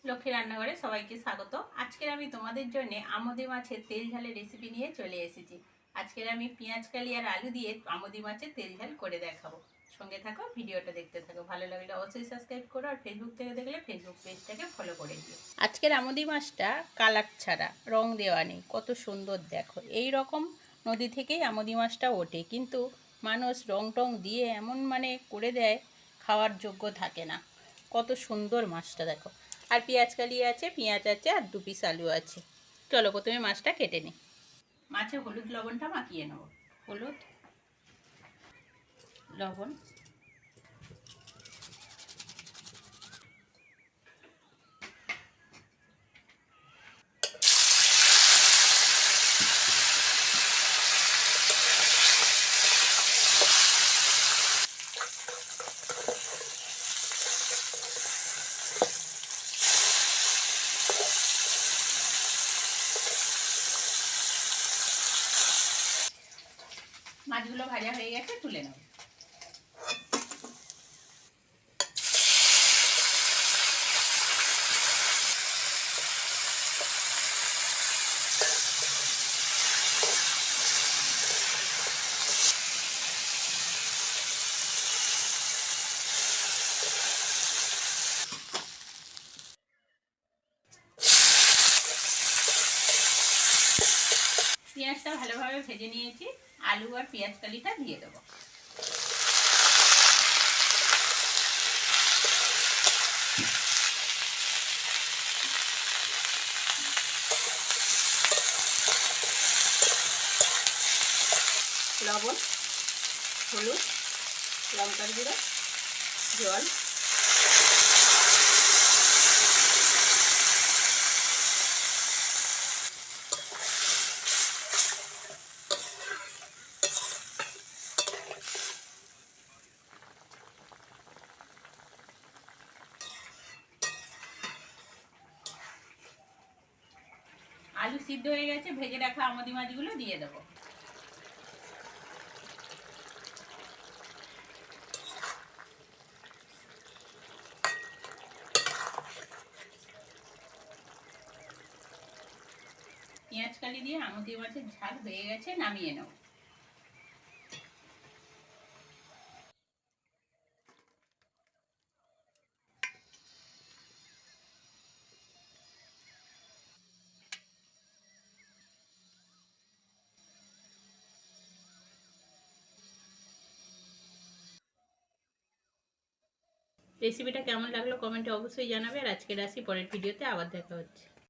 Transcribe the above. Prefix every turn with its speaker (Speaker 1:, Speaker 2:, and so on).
Speaker 1: লক্ষ্মী রান্নাঘরে সবাইকে স্বাগত। আজকের আমি তোমাদের জন্য আমুদি মাছের তেল ঝালের রেসিপি নিয়ে চলে এসেছি। আজকের আমি পেঁয়াজ কালি আর আলু দিয়ে আমুদি মাছের তেল ঝাল করে দেখাবো। সঙ্গে থাকো, ভিডিওটা দেখতে থাকো। ভালো লাগলে অবশ্যই সাবস্ক্রাইব করো, আর ফেসবুক থেকে দেখলে ফেসবুক পেজটাকে ফলো করে দিও। আজকের আমুদি মাছটা কালার ছাড়া, রং দেওয়া নেই, কত সুন্দর দেখো। এই রকম নদী থেকেই আমুদি মাছটা ওঠে, কিন্তু মানুষ রং টং দিয়ে এমন করে দেয়, খাওয়ার যোগ্য থাকে না। কত সুন্দর মাছটা দেখো। আর পেঁয়াজ কালি আছে, পেঁয়াজ আছে, আর 2 পিস আলু আছে। চলো প্রথমে মাছটা কেটে নিই। মাছে হলুদ লবণটা মাখিয়ে নেব। হলুদ, লবণ, মাছগুলো ভাজা হয়ে গেছে, তুলে নেব। পেঁয়াজটা ভালোভাবে ভেজে নিয়েছি, আলু আর পেঁয়াজ কালিটা দিয়ে দেবো। লবণ, হলুদ, লঙ্কার গুঁড়ো, জল, আলু সিদ্ধ হয়ে গেছে, ভেজে রাখা আমুদি মাছগুলো দিয়ে দেবো। পেঁয়াজ কালি দিয়ে আমুদি মাছের ঝাল হয়ে গেছে, নামিয়ে নেব। রেসিপিটা কেমন লাগলো কমেন্টে অবশ্যই জানাবে। আর আজকের আসি, পরের ভিডিওতে আবার দেখা হচ্ছে।